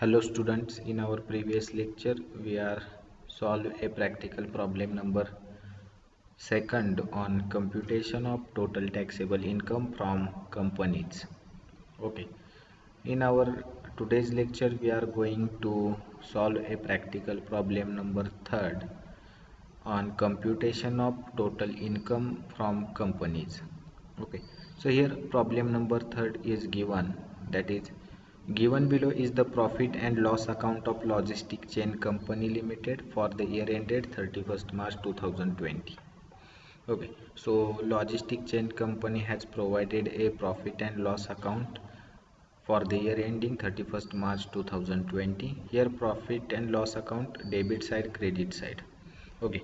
Hello students, in our previous lecture we are solve a practical problem number second on computation of total taxable income from companies. Okay, in our today's lecture we are going to solve a practical problem number third on computation of total income from companies. Okay, so here problem number third is given, that is given below is the profit and loss account of Logistic Chain Company Limited for the year ended 31st March 2020. Okay, so Logistic Chain Company has provided a profit and loss account for the year ending 31st March 2020. Here profit and loss account, debit side, credit side. Okay,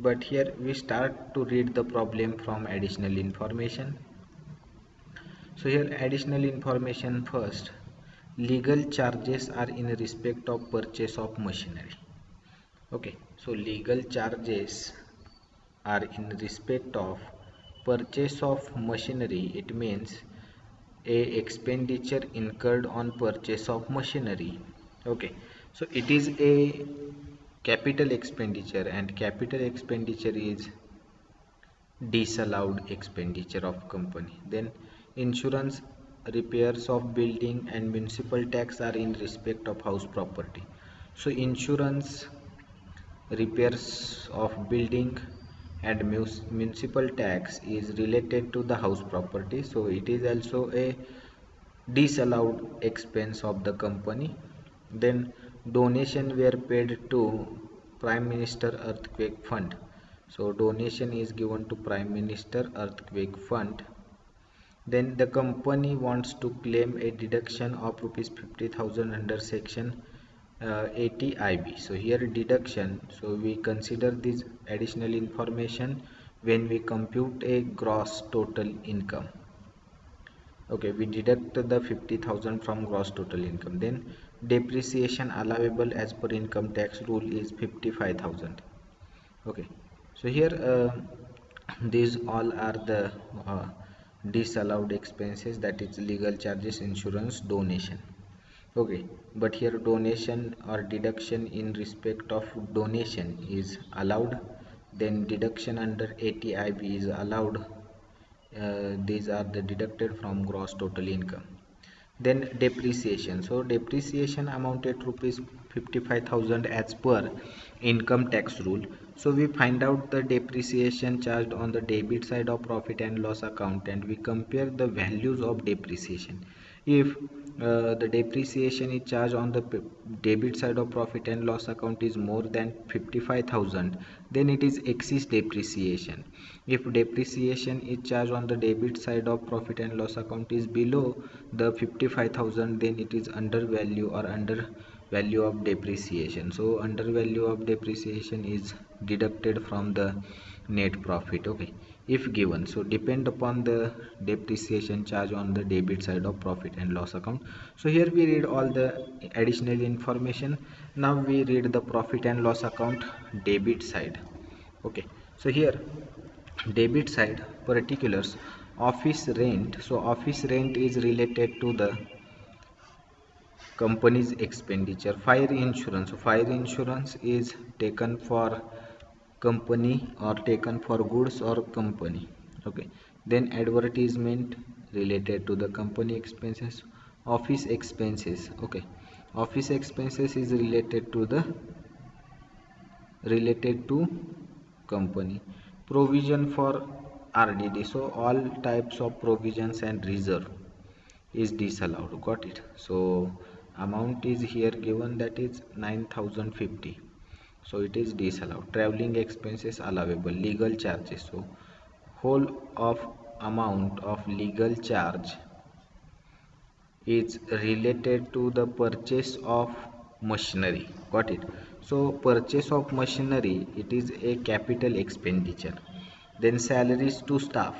but here we start to read the problem from additional information. So here additional information first. Legal charges are in respect of purchase of machinery. Okay, so legal charges are in respect of purchase of machinery. It means a expenditure incurred on purchase of machinery. Okay, so it is a capital expenditure, and capital expenditure is disallowed expenditure of company. Then insurance, repairs of building and municipal tax are in respect of house property. So insurance, repairs of building and municipal tax is related to the house property, so it is also a disallowed expense of the company. Then donation were paid to Prime Minister Earthquake Fund. So donation is given to Prime Minister Earthquake Fund. Then the company wants to claim a deduction of rupees 50,000 under section 80 IB. So here deduction, so we consider this additional information when we compute a gross total income. Okay, we deduct the 50,000 from gross total income. Then depreciation allowable as per income tax rule is 55,000. Okay, so here these all are the disallowed expenses, that is legal charges, insurance, donation. Okay, but here donation or deduction in respect of donation is allowed, then deduction under 80 IB is allowed. These are the deducted from gross total income. Then depreciation, so depreciation amounted rupees 55,000 as per income tax rule. So we find out the depreciation charged on the debit side of profit and loss account, and we compare the values of depreciation. If the depreciation is charged on the debit side of profit and loss account is more than 55,000, then it is excess depreciation. If depreciation is charged on the debit side of profit and loss account is below the 55,000, then it is under value or under value of depreciation. So under value of depreciation is deducted from the net profit. Okay, if given, so depend upon the depreciation charge on the debit side of profit and loss account. So here we read all the additional information. Now we read the profit and loss account debit side. Okay, so here debit side particulars, office rent. So office rent is related to the company's expenditure. Fire insurance, so fire insurance is taken for company or taken for goods or company. Okay, then advertisement related to the company expenses. Office expenses, okay, office expenses is related to the company. Provision for RDD, so all types of provisions and reserve is disallowed. Got it? So amount is here given, that is 9,050, so it is disallowed. Traveling expenses allowable. Legal charges, so whole of amount of legal charge is related to the purchase of machinery. Got it? So purchase of machinery, it is a capital expenditure. Then salaries to staff,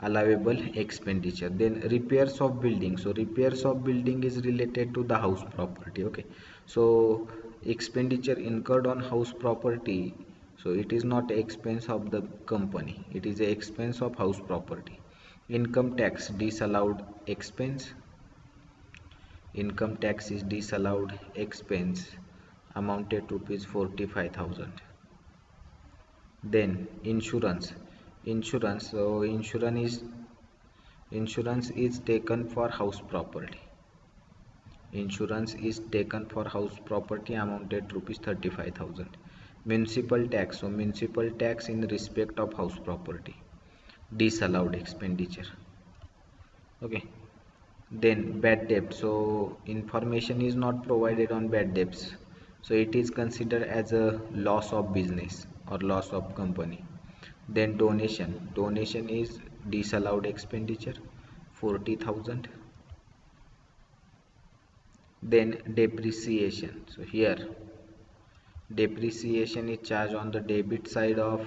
allowable expenditure. Then repairs of building, so repairs of building is related to the house property. Okay, so expenditure incurred on house property, so it is not expense of the company, it is a expense of house property. Income tax, disallowed expense. income tax is disallowed expense amounted to rupees 45,000. Then insurance is taken for house property. Insurance is taken for house property amounted to rupees 35,000. Municipal tax, so municipal tax in respect of house property, disallowed expenditure. Okay. Then bad debt, so information is not provided on bad debts, so it is considered as a loss of business or loss of company. Then donation is disallowed expenditure, 40,000. Then depreciation, so here depreciation is charged on the debit side of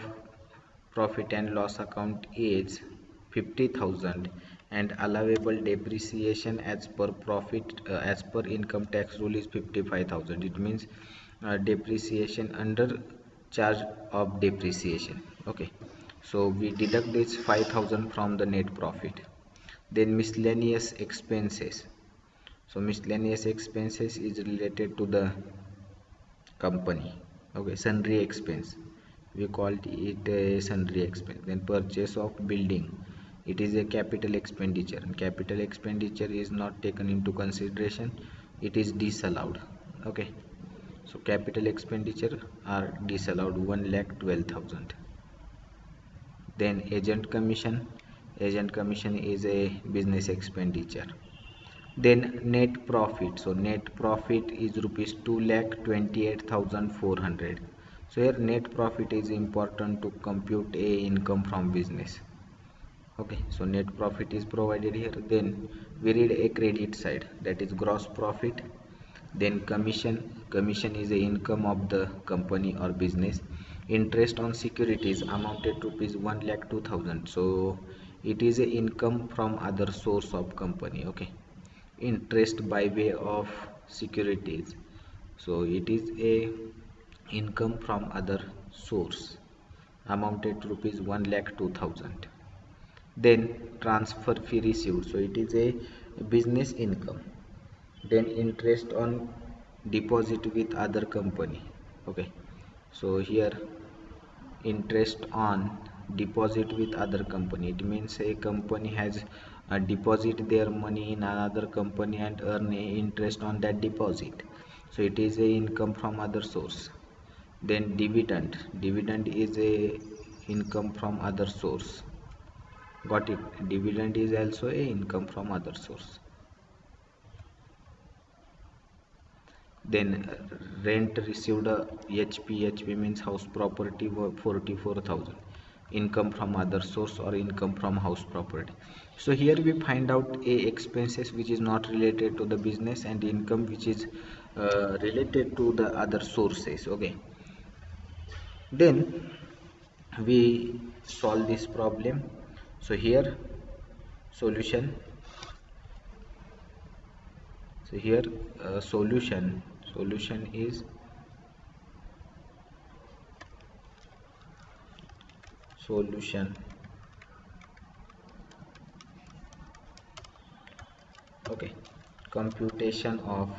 profit and loss account is 50,000, and allowable depreciation as per as per income tax rule is 55,000. It means depreciation under charge of depreciation. Okay, so we deduct this 5,000 from the net profit. Then miscellaneous expenses, so miscellaneous expenses is related to the company. Okay, sundry expense, we called it a sundry expense. Then purchase of building, it is a capital expenditure, and capital expenditure is not taken into consideration, it is disallowed. Okay, so capital expenditure are disallowed, 1,12,000. Then agent commission is a business expenditure. Then net profit, so net profit is rupees 2,28,400. So here net profit is important to compute a income from business. Okay, so net profit is provided here. Then we read a credit side, that is gross profit. Then commission is a income of the company or business. Interest on securities amounted to rupees 1,02,000, so it is a income from other source of company. Okay, interest by way of securities, so it is a income from other source, amounted to rupees 1,02,000. Then transfer fee received, so it is a business income. Then interest on deposit with other company. Okay, so here interest on deposit with other company, it means a company has deposit their money in another company and earn a interest on that deposit, so it is a income from other source. Then dividend is a income from other source. Got it, dividend is also a income from other source. Then rent received, HP means house property, 44,000, income from other source or income from house property. So here we find out a expenses which is not related to the business and income which is related to the other sources. Okay, then we solve this problem. So here solution, so here solution is solution. Okay, computation of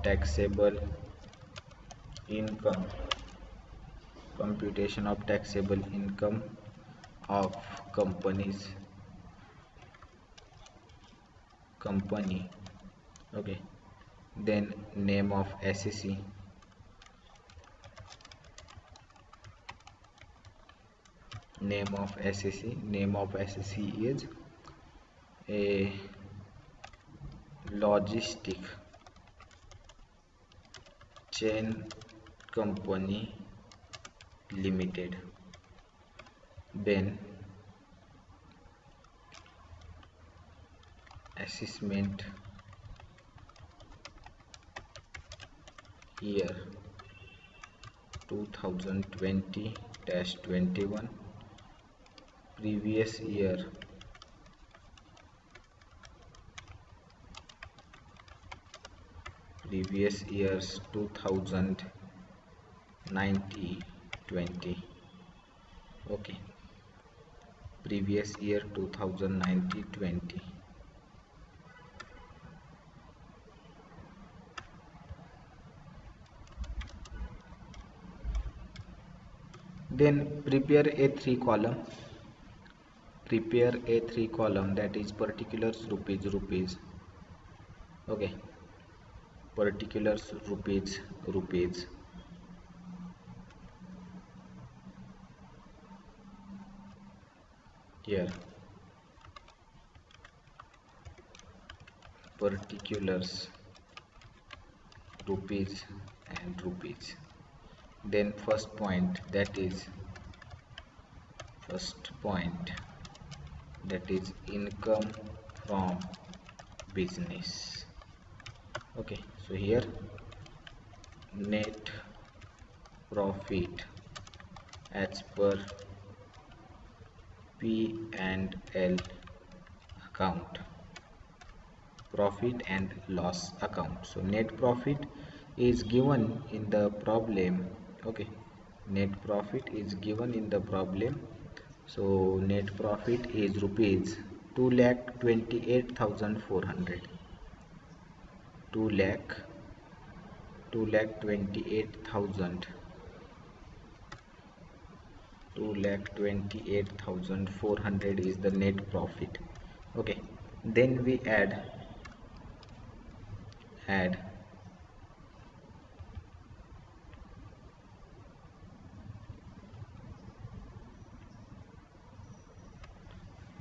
taxable income, computation of taxable income of company. Okay, then name of SEC, name of SEC is a logistic chain company limited. Then assessment year 2020-21, previous year previous year's 2019 90 20. Okay, previous year 2019 20. Then prepare a three column, that is particulars rupees. Okay, particulars rupees. Here particulars rupees and rupees. Then first point, that is income from business. Okay, so here net profit as per P and L account, profit and loss account. So net profit is given in the problem. Okay, net profit is given in the problem. So net profit is rupees 2,28,400. 2,28,000. 2,28,400 is the net profit. Okay, then we add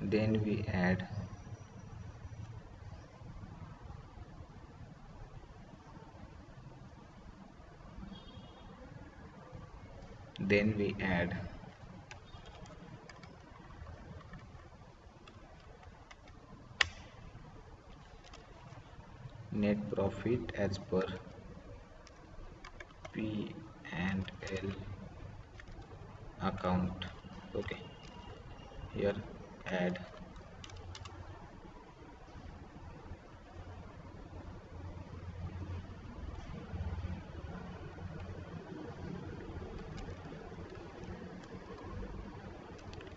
then we add net profit as per P and L account. Okay, here add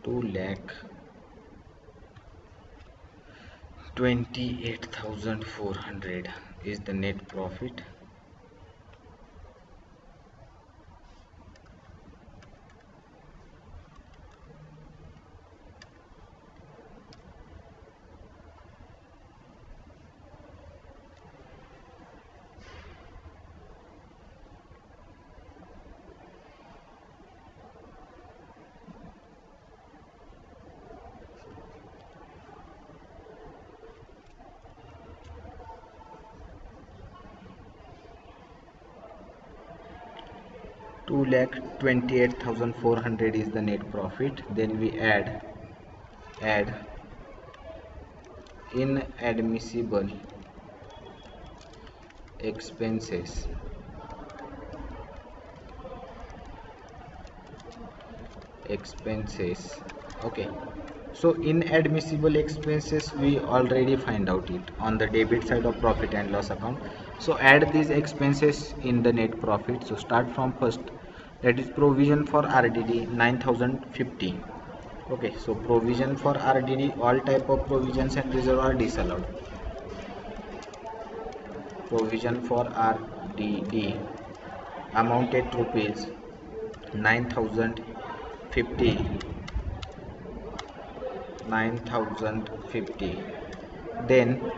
two lakh 28,400 is the net profit. Two lakh 28,400 is the net profit. Then we add inadmissible expenses. Okay, so inadmissible expenses we already find out it on the debit side of profit and loss account. So add these expenses in the net profit. So start from first, that is provision for RDD 9,050. Okay, so provision for RDD, all type of provisions and reserve are disallowed. Provision for RDD amounted to rupees 9,050. Then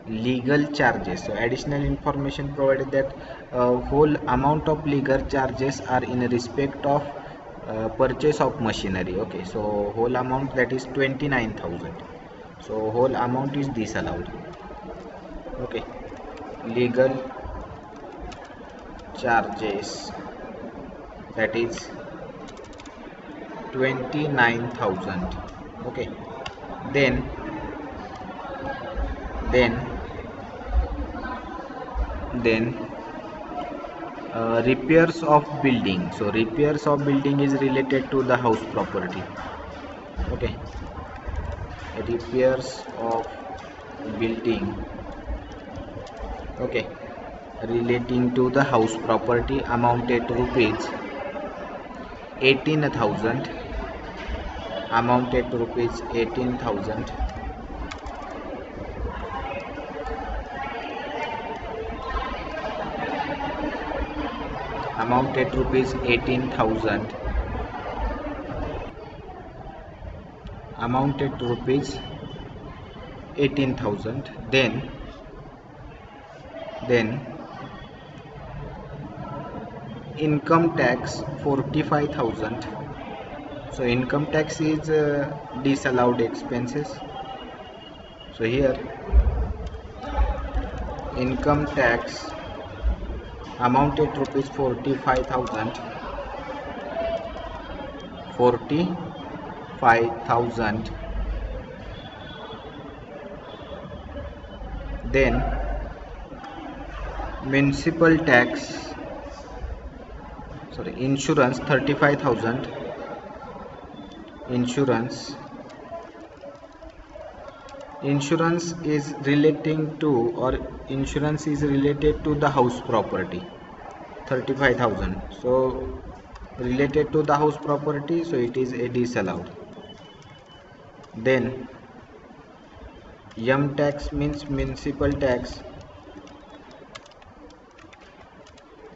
legal charges. So additional information provided that whole amount of legal charges are in respect of purchase of machinery. Okay, so whole amount, that is 29,000. So whole amount is disallowed. Okay, legal charges, that is 29,000. Okay, then repairs of building. So repairs of building is related to the house property. Okay, repairs of building. Okay, relating to the house property amounted to rupees 18,000, amounted to rupees 18,000, amounted to rupees 18,000, amounted to rupees 18,000. Then income tax 45,000. So income tax is disallowed expenses. So here income tax amounted to rupees 45,000, 45,000. Then municipal tax, insurance 35,000, insurance is relating to, or insurance is related to the house property, 35,000. So related to the house property, so it is a disallowed. Then tax means municipal tax,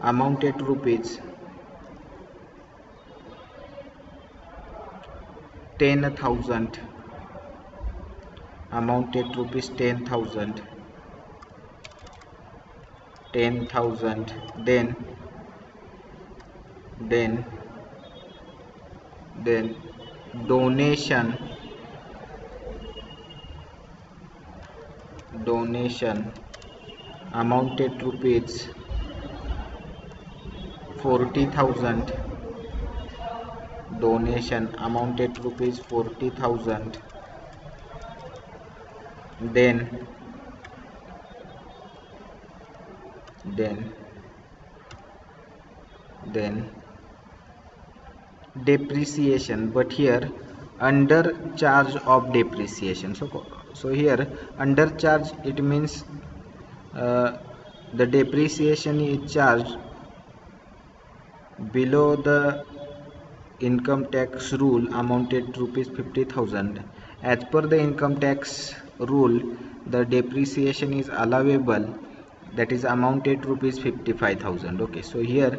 amounted to rupees 10,000, amounted to rupees 10,000, 10,000. Then donation amounted to rupees 40,000, donation amounted to rupees 40,000. Then depreciation, but here under charge of depreciation. So here under charge, it means the depreciation is charged below the income tax rule, amounted to rupees 50,000. As per the income tax rule, the depreciation is allowable, that is amounted to rupees 55,000. Okay, so here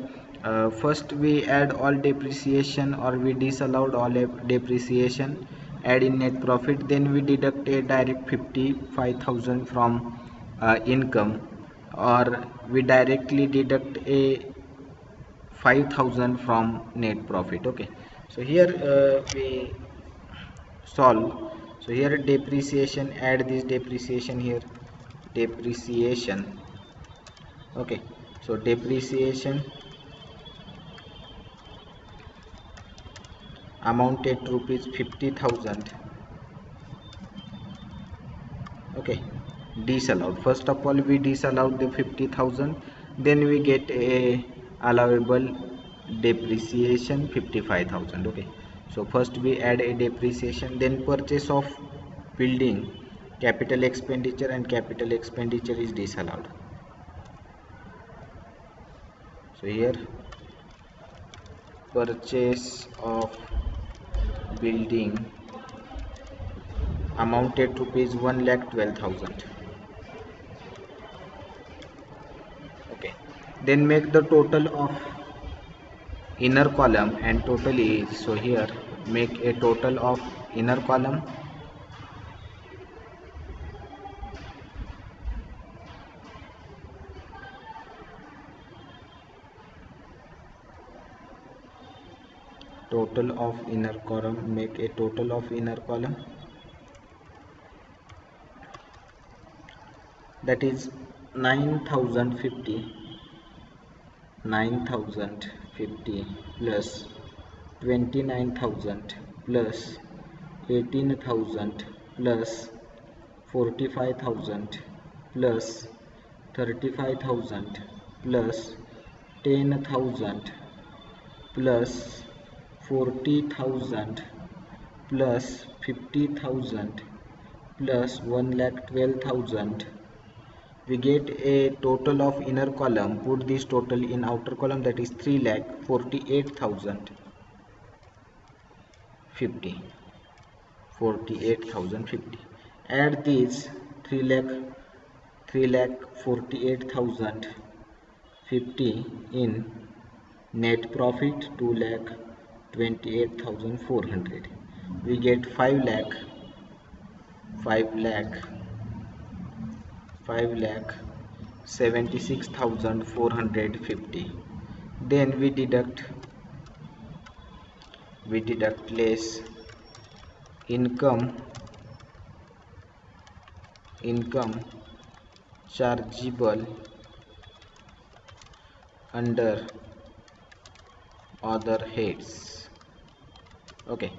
first we add all depreciation, or we disallowed all depreciation, add in net profit, then we deduct a direct 55,000 from income, or we directly deduct a 5,000 from net profit. Okay, so here we solve. So here depreciation, add this depreciation here, depreciation. Okay, so depreciation amounted to rupees 50,000. Okay, disallowed. First of all, we disallowed the 50,000, then we get a allowable depreciation 55,000. Okay, so first we add a depreciation, then purchase of building, capital expenditure, and capital expenditure is disallowed. So here purchase of building amounted to rupees 1,12,000. Okay, then make the total of inner column and total is. So here make a total of inner column, total of inner column, make a total of inner column, that is 9,050 plus 29,000 plus 18,000 plus 45,000 plus 35,000 plus 10,000 plus 40,000 plus 50,000 plus 1,12,000 we get a total of inner column. Put this total in outer column, that is 3,48,050. 48,050. Add these 3 lakh 3,48,050 in net profit 2,28,400. We get 5,76,450. Then we deduct less income chargeable under other heads. Okay,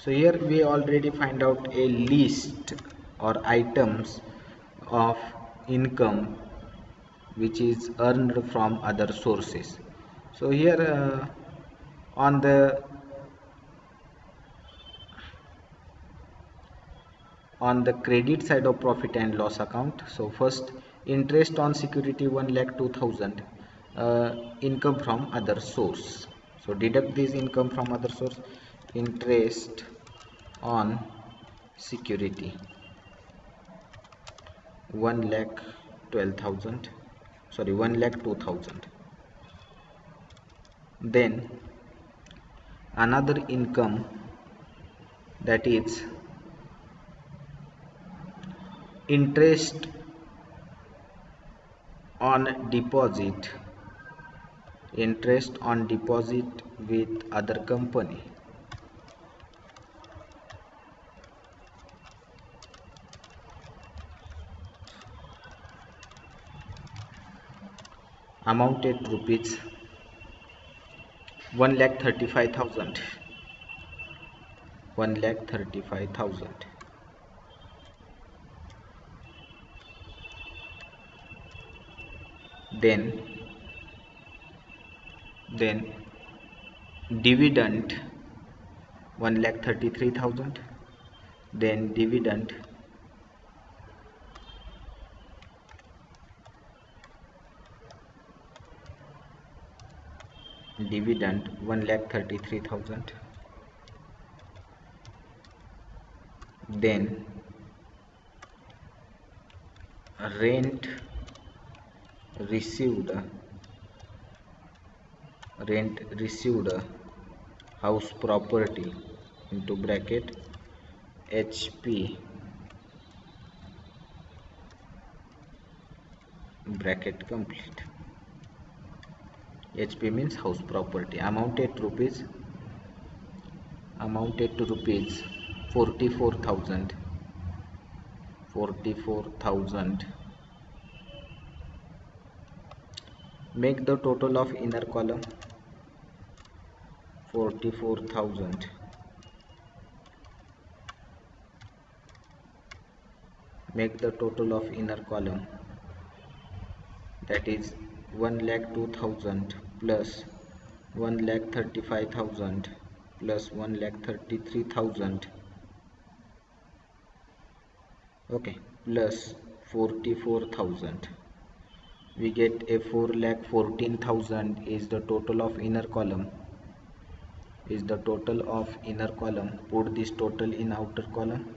so here we already find out a list or items of income which is earned from other sources. So here on the credit side of profit and loss account, so first, interest on security 1,02,000, income from other source. So deduct this income from other source. Interest on security 1,12,000, sorry, 1,02,000. Then another income, that is interest on deposit with other company, amounted rupees 1,35,000. 1,35,000. Then dividend 1,33,000. Then dividend 1,33,000. Then rent received house property into bracket HP bracket complete. HP means house property, amounted to rupees 44,000. Make the total of inner column 44,000. Make the total of inner column, that is 1,02,000 plus 1,35,000 plus 1,33,000, okay, plus 44,000. We get a 4,14,000 is the total of inner column. Put this total in outer column.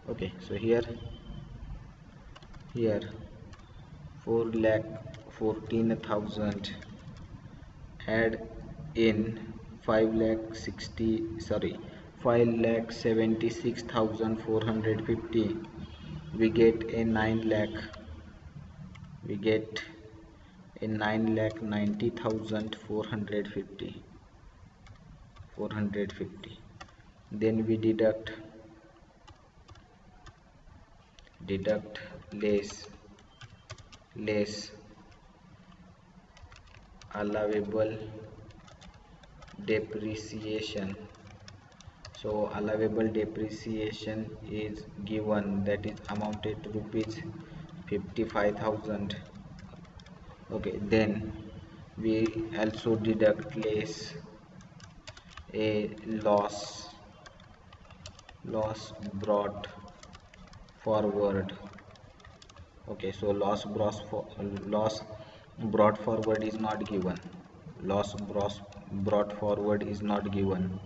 Okay, so here 4,14,000 add in 5,76,450. we get a 9,90,450. Then we deduct less allowable depreciation. So allowable depreciation is given, that is amounted to rupees 55,000. okay, then we also deduct less a loss brought forward. Okay, so loss brought forward is not given. Loss brought forward is not given,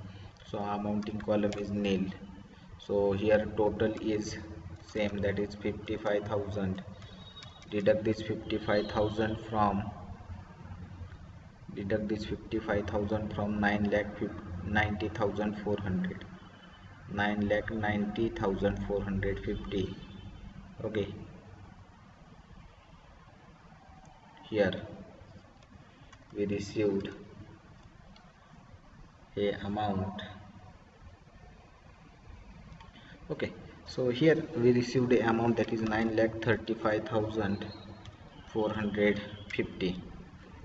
so amounting column is nil. So here total is same, that is 55,000. Deduct this 55,000 from 9 lakh 90,400. 9 lakh 90,450. Okay, here we received a amount. Okay, so here we received a amount that is 9,35,450.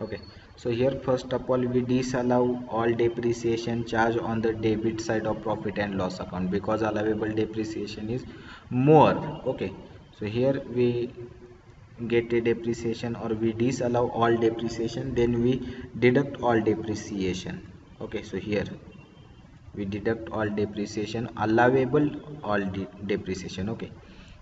Okay, so here first of all we disallow all depreciation charge on the debit side of profit and loss account, because allowable depreciation is more. Okay, so here we get a depreciation, or we disallow all depreciation, then we deduct all depreciation. Okay, so here we deduct all depreciation, allowable all depreciation. Okay,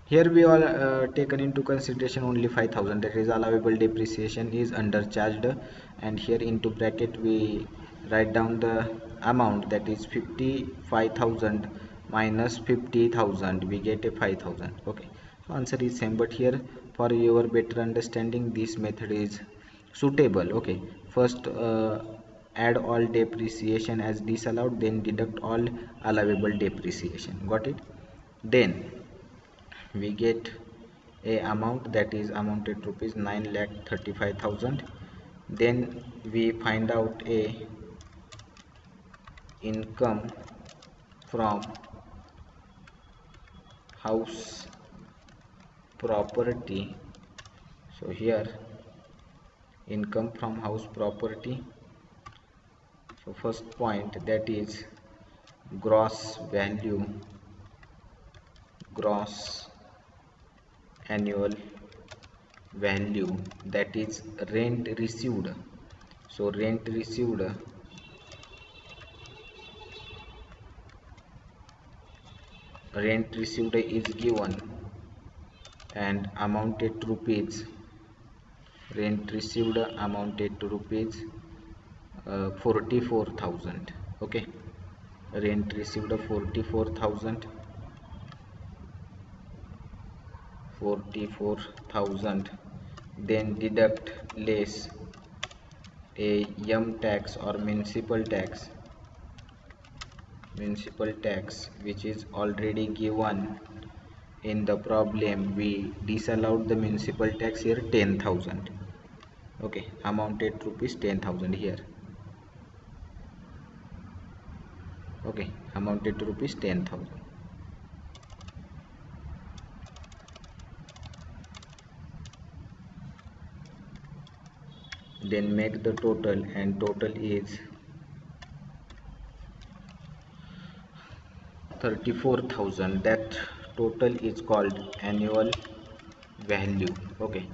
here we all taken into consideration only 5,000, that is allowable depreciation is undercharged, and here into bracket we write down the amount, that is 55,000 minus 50,000, we get a 5,000. Okay, so answer is same, but here for your better understanding this method is suitable. Okay, first add all depreciation as disallowed, then deduct all allowable depreciation. Got it? Then we get a amount that is amounted rupees 9,35,000. Then we find out a income from house property. So here income from house property. So first point, that is gross value, gross annual value, that is rent received. So rent received is given and amounted to rupees, rent received amounted to rupees 44,000. Okay, rent received 44,000, 44,000. Then deduct less a tax or municipal tax, which is already given in the problem. We disallowed the municipal tax here, 10,000. Okay, amounted to rupees 10,000 here. Okay, amounted to rupees 10,000. Then make the total, and total is 34,000. That total is called annual value. Okay,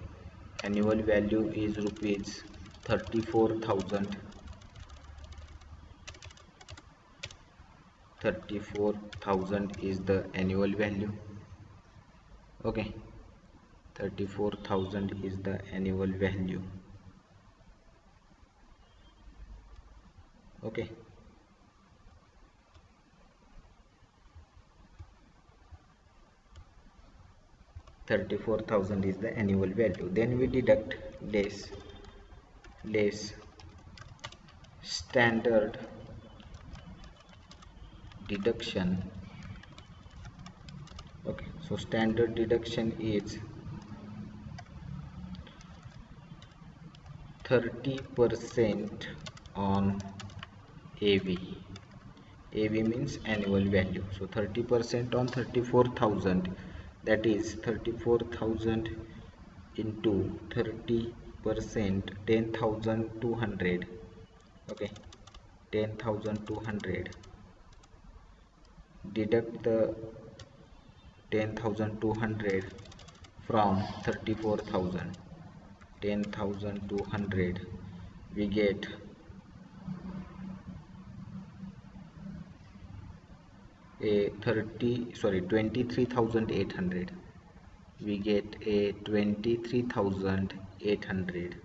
annual value is rupees 34,000. 34,000 is the annual value. Okay, 34,000 is the annual value. Okay, $34,000 is the annual value. Then we deduct less standard deduction. Okay, so standard deduction is 30% on AV. AV means annual value. So 30% on 34,000, that is 34,000 into 30%, 10,200. Okay, 10,200. Deduct the 10,200 from 34,000. 10,200, we get a 23,800. We get a 23,800.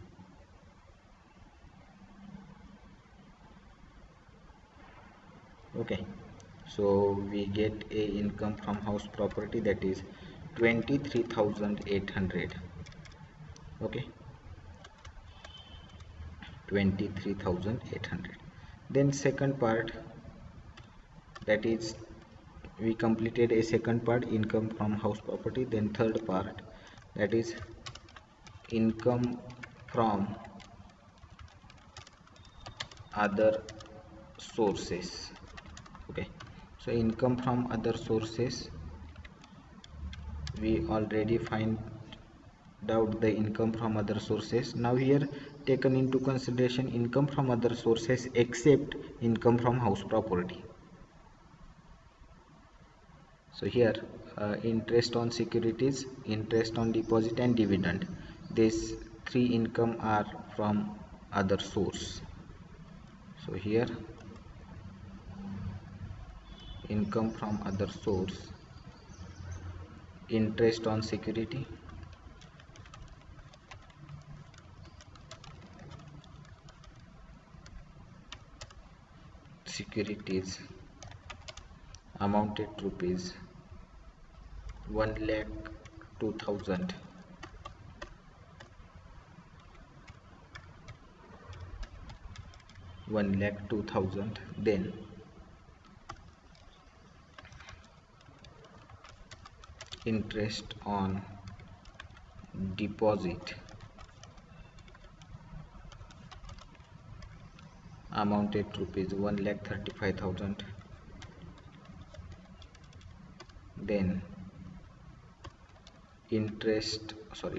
Okay, so we get a income from house property, that is 23,800. Okay, 23,800. Then second part, that is we completed a second part, income from house property. Then third part, that is income from other sources. Okay, so income from other sources, we already find out the income from other sources. Now here, taken into consideration income from other sources except income from house property. So here, interest on securities, interest on deposit, and dividend, these three income are from other source. So here, income from other source, interest on securities, amounted rupees 1,02,000. Then interest on deposit amounted rupees 1,35,000. Then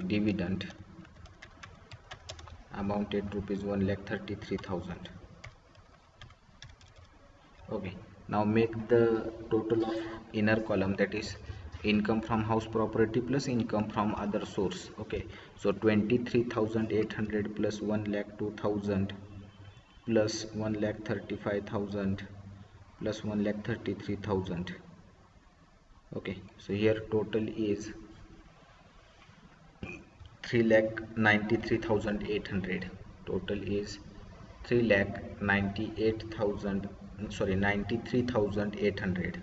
dividend amounted rupees 1,33,000. Okay, now make the total of inner column, that is income from house property plus income from other source. Okay, so 23,800 plus 1,02,000 plus 1,35,000 plus 1,33,000. Okay, so here total is 3,93,800. Total is 3,98,000, sorry, 93,800.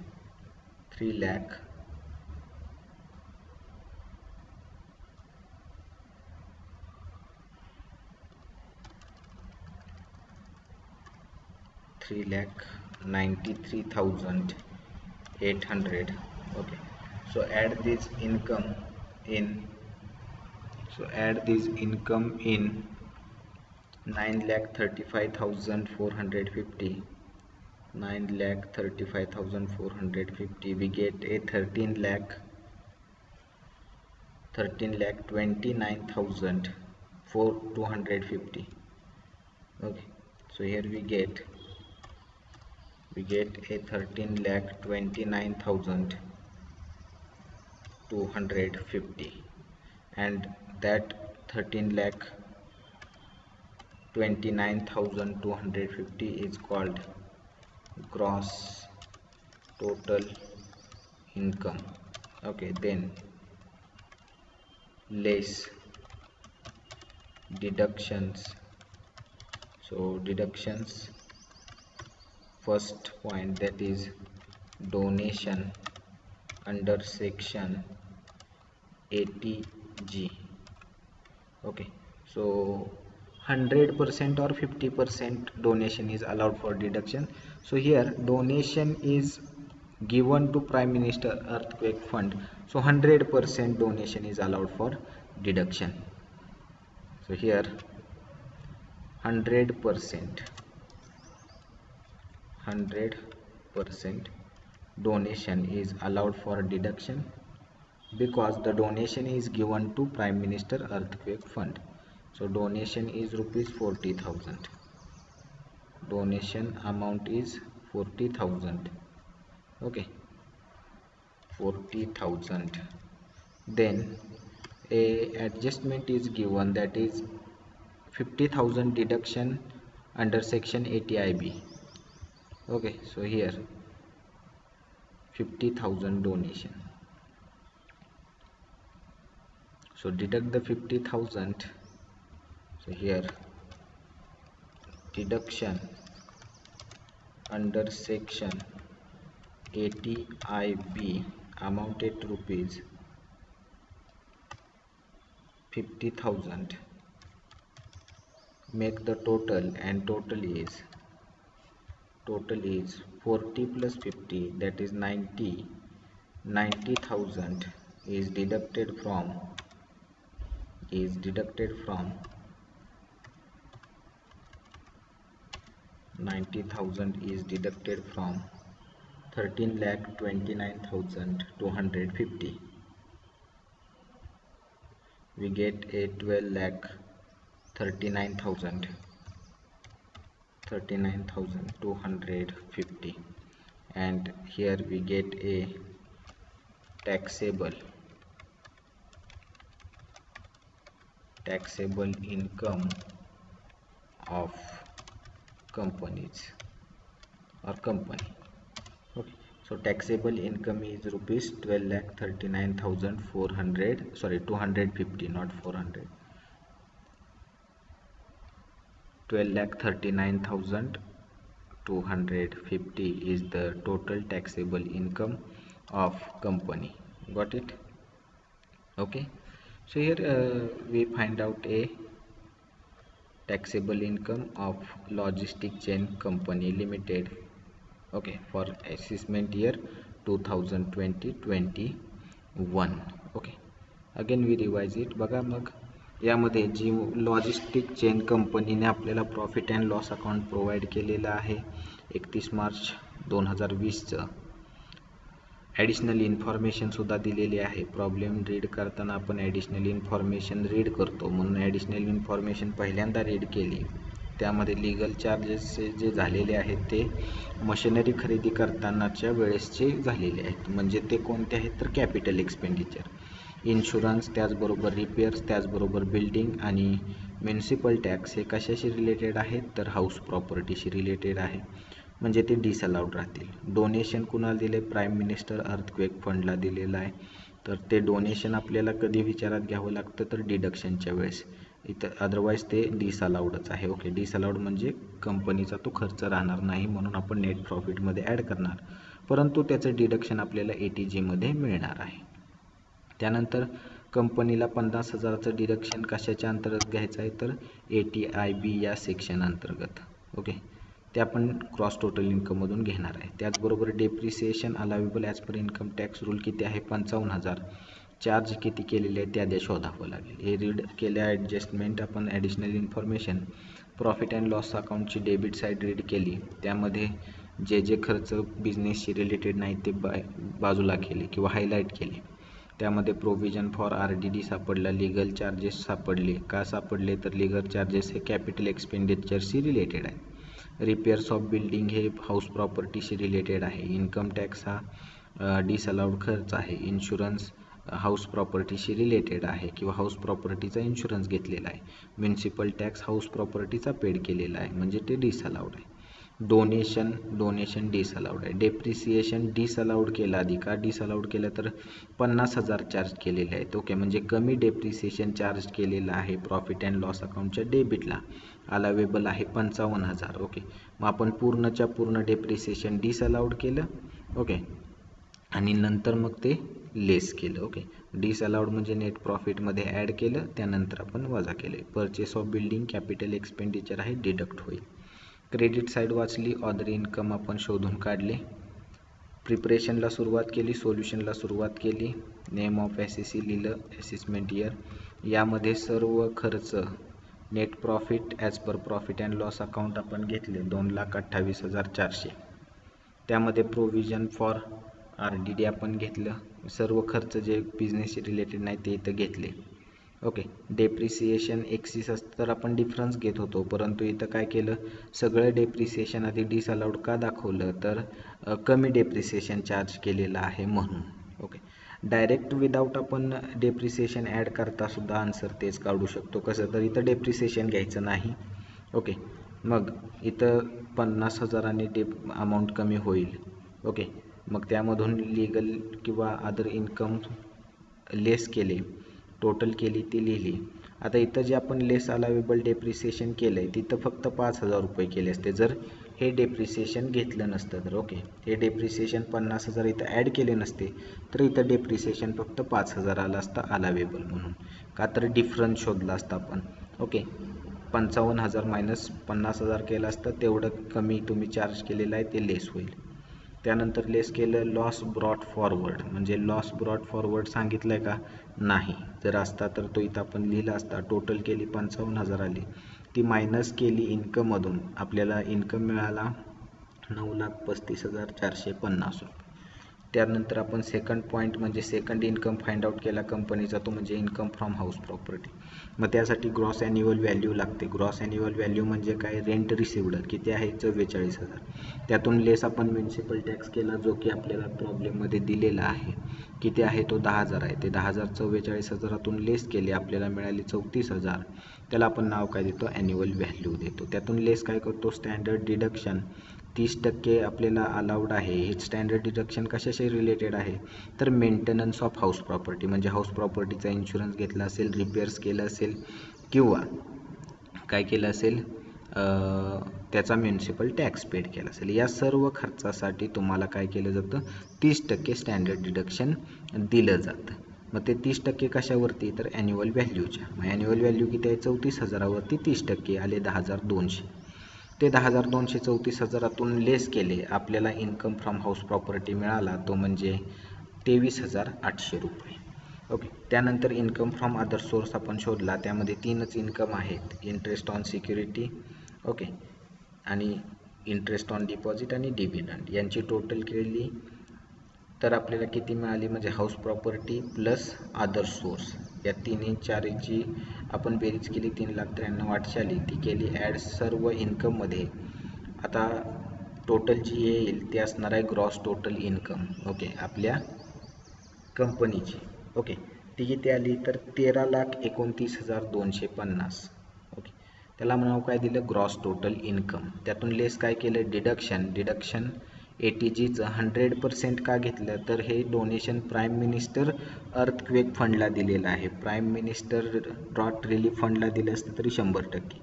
3,93,800. Okay, so add this income in. So add this income in 9,35,450. 9,35,450. We get a 13,29,250. Okay, so here we get a 13,29,250, and that 13,29,250 is called gross total income. Okay, then less deductions. So deductions, first point, that is donation under section 80G. Okay, so 100% or 50% donation is allowed for deduction. So here donation is given to Prime Minister Earthquake Fund, so 100% donation is allowed for deduction. So here 100% donation is allowed for deduction because the donation is given to Prime Minister Earthquake Fund. So donation is rupees 40,000. Donation amount is 40,000. Okay, 40,000. Then a adjustment is given, that is 50,000 deduction under section 80 IB. Okay, so here 50,000 donation. So deduct the 50,000. So here deduction under section 80IB amounted to rupees 50,000. Make the total, and total is 40 plus 50, that is 90. 90,000 is deducted from 13,29,250. We get a 12,39,250, and here we get a taxable income of companies or company. Okay, so taxable income is rupees 12,39,400, sorry 250, not 400. 12,39,250 is the total taxable income of company. Got it? Okay, so here we find out a taxable income of Logistic Chain Company Limited, okay, for assessment year 2020-21. okay, again we revise it. बघा मग यामध्ये जी logistic chain कंपनीने आपल्याला profit and loss account provide केलेलं आहे 31 मार्च 2020चं. Additional information सुद्धा दिलेली आहे. Problem read करताना आपण ॲडिशनल इन्फॉर्मेशन रीड करतो, म्हणून ॲडिशनल इन्फॉर्मेशन पहिल्यांदा रीड केली. त्यामध्ये लिगल चार्जेस जे झालेले आहेत ते मशिनरी खरेदी करतानाच्या वेळेसचे झालेले आहेत. म्हणजे ते कोणते आहेत तर कॅपिटल एक्सपेंडिचर, इन्शुरन्स, त्याचबरोबर रिपेअर्स, त्याचबरोबर बिल्डिंग आणि म्युनिसिपल टॅक्स हे कशाशी रिलेटेड आहेत तर हाऊस प्रॉपर्टीशी रिलेटेड आहे, म्हणजे ते डिसअलाउड राहतील. डोनेशन कुणाला दिले? प्राईम मिनिस्टर अर्थक्वेक फंडला दिलेलं आहे. तर ते डोनेशन आपल्याला कधी विचारात घ्यावं लागतं तर डिडक्शनच्या वेळेस. इथं अदरवाईज ते डिसअलाउडच आहे. ओके, डिसअलाउड म्हणजे कंपनीचा तो खर्च राहणार नाही, म्हणून आपण नेट प्रॉफिटमध्ये ॲड करणार, परंतु त्याचं डिडक्शन आपल्याला ATG मध्ये मिळणार आहे. त्यानंतर कंपनीला 50,000चं डिडक्शन कशाच्या अंतर्गत घ्यायचं आहे तर 80IB या सेक्शन अंतर्गत. ओके, ते आपण क्रॉस टोटल इन्कममधून घेणार आहे. त्याचबरोबर depreciation allowable as per income tax rule किती आहे 55,000. चार्ज किती केलेले आहे ते आधी शोधावं लागेल. हे रीड केल्या ॲडजस्टमेंट आपण additional information profit and loss अकाउंटची डेबिट साईड रीड केली. त्यामध्ये जे जे खर्च बिझनेसशी रिलेटेड नाही ते बाजूला केले किंवा हायलाईट केले. त्यामध्ये प्रोव्हिजन फॉर RDD सापडला, लिगल चार्जेस सापडले. का सापडले तर लिगल चार्जेस हे कॅपिटल एक्सपेंडिचरशी रिलेटेड आहे. रिपेअर्स ऑफ बिल्डिंग हे हाऊस प्रॉपर्टीशी रिलेटेड आहे. इन्कम टॅक्स हा डिसअलाउड खर्च आहे. इन्शुरन्स हाऊस प्रॉपर्टीशी रिलेटेड आहे किंवा हाऊस प्रॉपर्टीचा इन्शुरन्स घेतलेला आहे. म्युनिसिपल टॅक्स हाऊस प्रॉपर्टीचा पेड केलेला आहे, म्हणजे ते डिसअलाउड आहे. डोनेशन डिसअलाउड आहे. डेप्रिसिएशन डिसअलाउड केलं आधी. का डिसअलाउड केलं तर 50,000 चार्ज केलेले आहेत. ओके, म्हणजे कमी डेप्रिसिएशन चार्ज केलेलं आहे प्रॉफिट अँड लॉस अकाउंटच्या डेबिटला. अलावेबल आहे 55,000. ओके, मग आपण पूर्णच्या पूर्ण डेप्रिसिएशन डिसअलाउड केलं. ओके, आणि नंतर मग ते लेस केलं. ओके, डिसअलाउड म्हणजे नेट प्रॉफिटमध्ये ॲड केलं, त्यानंतर आपण वजा केले. Purchase of building capital expenditure आहे, डिडक्ट होईल. क्रेडिट साईड वाचली, ऑदर इन्कम आपण शोधून काढले. प्रिपरेशनला सुरुवात केली, सोल्युशनला सुरुवात केली. नेम ऑफ SEC लिहिलं, असेसमेंट इयर. यामध्ये सर्व खर्च net profit as per profit and loss account आपण घेतले 2,28,400. त्यामध्ये प्रोव्हिजन फॉर RDD आपण घेतलं. सर्व खर्च जे बिझनेसशी रिलेटेड नाही ते इथं घेतले. ओके, डेप्रिसिएशन एक्सिस असतं तर आपण डिफरन्स घेत होतो, परंतु इथं काय केलं, सगळं डेप्रिसिएशन आधी डिसअलाउड का दाखवलं तर कमी डेप्रिसिएशन चार्ज केलेलं आहे म्हणून. ओके, डायरेक्ट विदाऊट आपण डेप्रिसिएशन ॲड करता सुद्धा आन्सर तेच काढू शकतो. कसं तर इथं डेप्रिसिएशन घ्यायचं नाही. ओके, मग इथं 50,000 अमाऊंट कमी होईल. ओके, मग त्यामधून लीगल किंवा अदर इन्कम लेस केले, टोटल केली ती लिहिली. आता इथं जे आपण लेस अलावेबल डेप्रिसिएशन केलं आहे तिथं फक्त 5,000 रुपये केले असते जर हे डेप्रिसिएशन घेतलं नसतं तर. ओके, हे डेप्रिसिएशन 50,000 इथं ॲड केले नसते तर इथं डेप्रिसिएशन फक्त 5,000 आलं असतं अलावेबल म्हणून, का तर डिफरन्स शोधला असता आपण. ओके, 55,000 मायनस 50,000 केलं असतं, तेवढं कमी तुम्ही चार्ज केलेलं आहे ते लेस होईल. त्यानंतर लेस केलं लॉस ब्रॉट फॉरवर्ड, म्हणजे लॉस ब्रॉट फॉरवर्ड सांगितलं आहे का, नाही. जर असता तर तो इथं आपण लिहिला असता. टोटल केली 55,000 आली, ती मायनस केली इन्कममधून, आपल्याला इन्कम मिळाला 9,35,450 रुपये. त्यानंतर आपण सेकंड पॉईंट म्हणजे सेकंड इन्कम फाइंड आउट केला कंपनीचा, तो म्हणजे इन्कम फ्रॉम हाऊस प्रॉपर्टी. मग त्यासाठी ग्रॉस ॲन्युअल व्हॅल्यू लागते. ग्रॉस ॲन्युअल व्हॅल्यू म्हणजे काय, रेंट रिसिव्ड किती आहे, 44,000. त्यातून लेस आपण म्युन्सिपल टॅक्स केला जो की आपल्याला प्रॉब्लेममध्ये दिलेला आहे. किती आहे तो 10,000 आहे. ते 10,000 44,000तून लेस केले, आपल्याला मिळाली 34,000. त्याला आपण नाव काय देतो, ॲन्युअल व्हॅल्यू देतो. त्यातून लेस काय करतो, स्टँडर्ड डिडक्शन 30% आपल्याला अलाउड आहे. हे स्टँडर्ड डिडक्शन कशाशी रिलेटेड आहे, तर मेंटेनन्स ऑफ हाऊस प्रॉपर्टी, म्हणजे हाऊस प्रॉपर्टीचा इन्शुरन्स घेतला असेल, रिपेअर्स केलं असेल किंवा काय केलं असेल, त्याचा म्युन्सिपल टॅक्स पेड केला असेल, या सर्व खर्चासाठी तुम्हाला काय केलं जातं, 30% स्टँडर्ड डिडक्शन दिलं जातं. मग ते 30% कशावरती, तर ॲन्युअल व्हॅल्यूच्या. मग ॲन्युअल व्हॅल्यू किती आहे, 34,000वरती 30% आले 10,200. ते 10,200 34,000तून लेस केले, आपल्याला इन्कम फ्रॉम हाऊस प्रॉपर्टी मिळाला तो म्हणजे 23,800 रुपये. ओके, त्यानंतर इन्कम फ्रॉम अदर सोर्स आपण शोधला. त्यामध्ये 3च इन्कम आहेत, इंटरेस्ट ऑन सिक्युरिटी, ओके, आणि इंटरेस्ट ऑन डिपॉझिट आणि डिव्हिडंड. यांची टोटल केली तर आपल्याला किती मिळाली, म्हणजे house property plus other source, या तिन्ही चारीची आपण बेरीज केली, 3,93,800 आली. ती केली ॲड सर्व इन्कममध्ये. आता टोटल जी येईल ती असणार आहे ग्रॉस टोटल इन्कम, ओके, आपल्या कंपनीची. ओके, ती किती आली, तर 13,29,250. ओके, त्याला नाव काय दिलं, ग्रॉस टोटल इन्कम. त्यातून लेस काय केलं, डिडक्शन ATGचं 100% का घेतलं, तर हे डोनेशन प्राईम मिनिस्टर अर्थक्वेक फंडला दिलेलं आहे. प्राईम मिनिस्टर ड्रॉट रिलीफ फंडला दिलं असतं तरी 100%.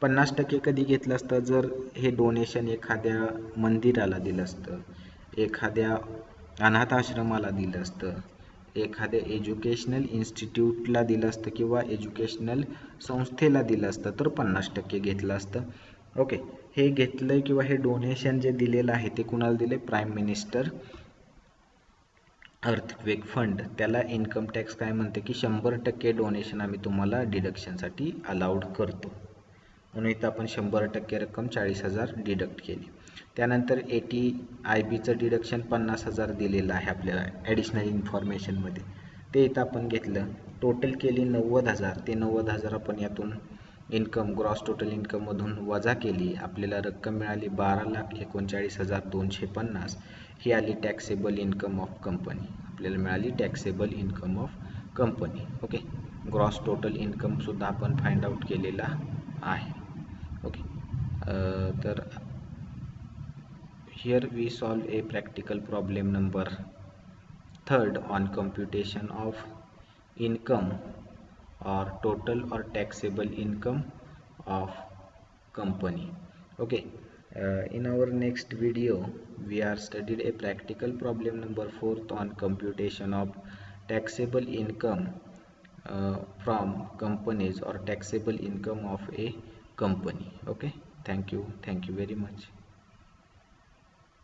50% कधी घेतलं असतं, जर हे डोनेशन एखाद्या मंदिराला दिलं असतं, एखाद्या अनाथ आश्रमाला दिलं असतं, एखाद्या एज्युकेशनल इन्स्टिट्यूटला दिलं असतं किंवा एज्युकेशनल संस्थेला दिलं असतं तर 50% घेतलं असतं. ओके, हे घेतलं किंवा हे डोनेशन जे दिलेलं आहे ते कुणाला दिले, प्राईम मिनिस्टर अर्थक्वेक फंड. त्याला इन्कम टॅक्स काय म्हणते की 100% डोनेशन आम्ही तुम्हाला डिडक्शनसाठी अलाउड करतो, म्हणून इथं आपण 100% रक्कम 40,000 डिडक्ट केली. त्यानंतर ATIBचं डिडक्शन 50,000 दिलेलं आहे आपल्याला ॲडिशनल इन्फॉर्मेशनमध्ये, ते इथं आपण घेतलं. टोटल केली 90,000. ते 90,000 आपण यातून इन्कम ग्रॉस टोटल इन्कममधून वजा केली, आपल्याला रक्कम मिळाली 12,39,250. ही आली टॅक्सेबल इन्कम ऑफ कंपनी, आपल्याला मिळाली taxable income of company. Okay, gross total इन्कमसुद्धा आपण फाइंड आउट केलेला आहे. ओके, तर here we solve a practical problem number 3rd on computation of income or total or taxable income of company. Okay, in our next video we are studied a practical problem number 4th on computation of taxable income from companies or taxable income of a company. Okay, thank you very much.